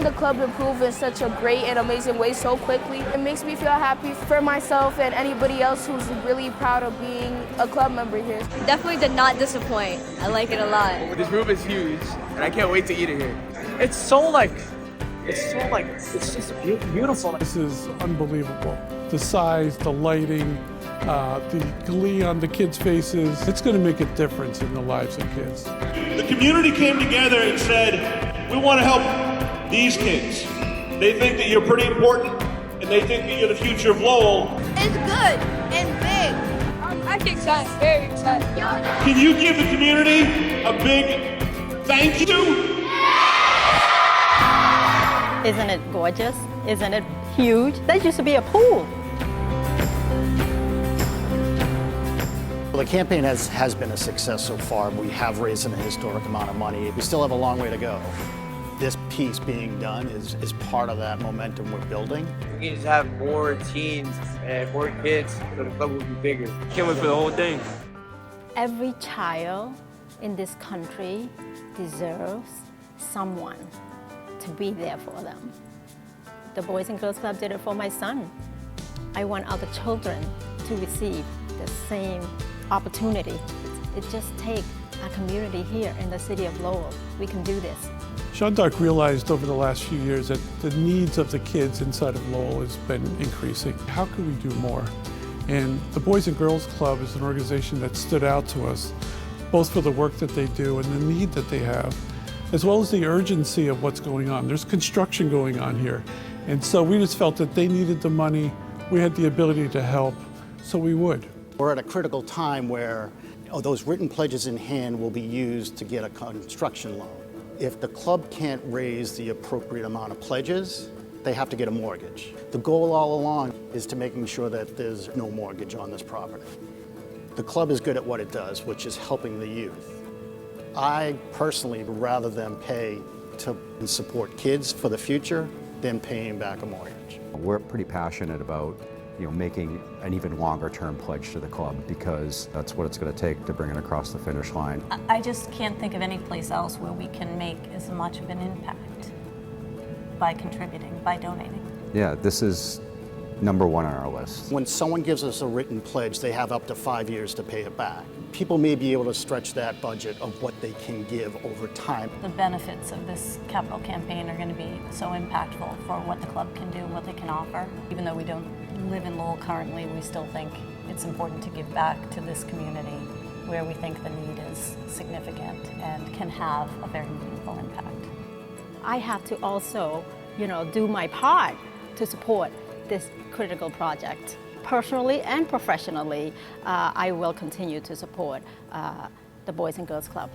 the club improve in such a great and amazing way so quickly, it makes me feel happy for myself and anybody else who's really proud of being a club member here. Definitely did not disappoint. I like it a lot. This room is huge, and I can't wait to eat it here. It's just beautiful. This is unbelievable. The size, the lighting, the glee on the kids' faces. It's going to make a difference in the lives of kids. The community came together and said, we want to help these kids. They think that you're pretty important, and they think that you're the future of Lowell. It's good and big. I'm actually excited, very excited. Can you give the community a big thank you? Isn't it gorgeous? Isn't it huge? That used to be a pool. Well, the campaign has been a success so far. We have raised an historic amount of money. We still have a long way to go. This piece being done is part of that momentum we're building. We can just have more teens and more kids, so the club will be bigger. Can't wait for the whole thing. Every child in this country deserves someone to be there for them. The Boys and Girls Club did it for my son. I want other children to receive the same opportunity. It just takes a community here in the city of Lowell. We can do this. Jeanne d'Arc realized over the last few years that the needs of the kids inside of Lowell has been increasing. How can we do more? And the Boys and Girls Club is an organization that stood out to us, both for the work that they do and the need that they have, as well as the urgency of what's going on. There's construction going on here. And so we just felt that they needed the money, we had the ability to help, so we would. We're at a critical time where those written pledges in hand will be used to get a construction loan. If the club can't raise the appropriate amount of pledges, they have to get a mortgage. The goal all along is to making sure that there's no mortgage on this property. The club is good at what it does, which is helping the youth. I personally would rather them pay to support kids for the future than paying back a mortgage. We're pretty passionate about making an even longer term pledge to the club, because that's what it's going to take to bring it across the finish line. I just can't think of any place else where we can make as much of an impact by contributing, by donating. Yeah, this is number one on our list. When someone gives us a written pledge, they have up to 5 years to pay it back. People may be able to stretch that budget of what they can give over time. The benefits of this capital campaign are going to be so impactful for what the club can do and what they can offer. Even though we don't live in Lowell currently, we still think it's important to give back to this community where we think the need is significant and can have a very meaningful impact. I have to also, do my part to support this critical project. Personally and professionally, I will continue to support the Boys and Girls Club.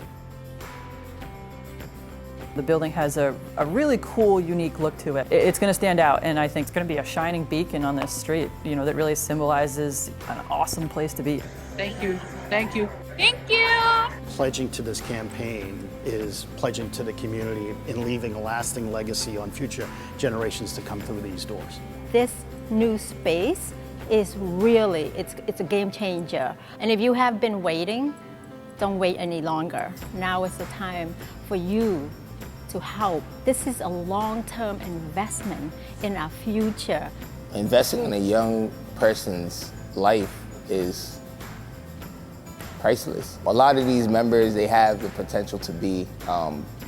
The building has a really cool, unique look to it. It's going to stand out, and I think it's going to be a shining beacon on this street, that really symbolizes an awesome place to be. Thank you. Thank you. Thank you! Pledging to this campaign is pledging to the community and leaving a lasting legacy on future generations to come through these doors. This new space is really, it's a game changer. And if you have been waiting, don't wait any longer. Now is the time for you to help. This is a long-term investment in our future. Investing in a young person's life is priceless. A lot of these members, they have the potential to be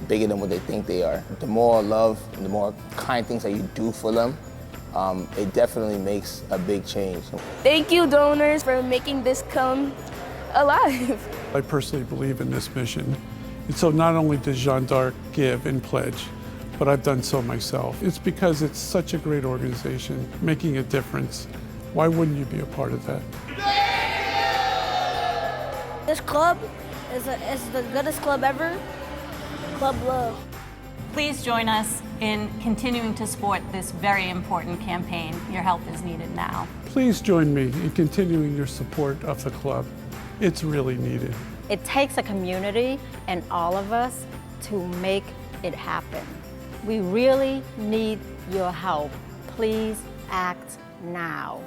bigger than what they think they are. The more love and the more kind things that you do for them, it definitely makes a big change. Thank you, donors, for making this come alive. I personally believe in this mission. And so not only does Jeanne d'Arc give and pledge, but I've done so myself. It's because it's such a great organization, making a difference. Why wouldn't you be a part of that? This club is the goodest club ever. Club Love. Please join us in continuing to support this very important campaign. Your help is needed now. Please join me in continuing your support of the club. It's really needed. It takes a community and all of us to make it happen. We really need your help. Please act now.